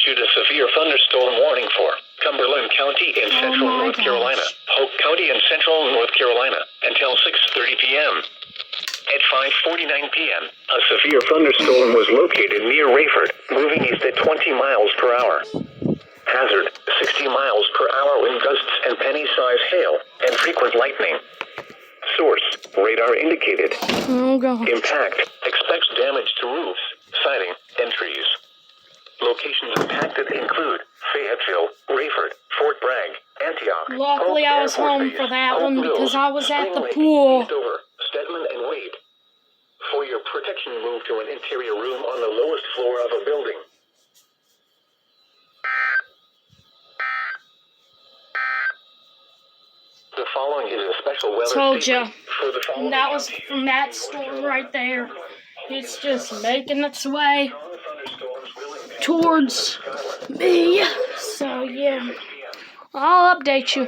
issued a severe thunderstorm warning for Cumberland County in central North Carolina, Polk County in central North Carolina, until 6:30 p.m. At 5:49 p.m., a severe thunderstorm was located near Rayford, moving east at 20 miles per hour. Hazard, 60 miles per hour wind gusts and penny-sized hail, and frequent lightning. Source, radar indicated. Oh, God. Impact, expects damage to roofs, siding, and trees. Locations impacted include Fayetteville, Rayford, Fort Bragg, Antioch. Luckily, I was home for that one because I was at the pool. Eastover, Stedman, and Wade. For your protection, move to an interior room on the lowest floor of a building. The following is a special weather Told ya. for the following. That was from that storm right there. It's just making its way towards me. So, yeah. I'll update you.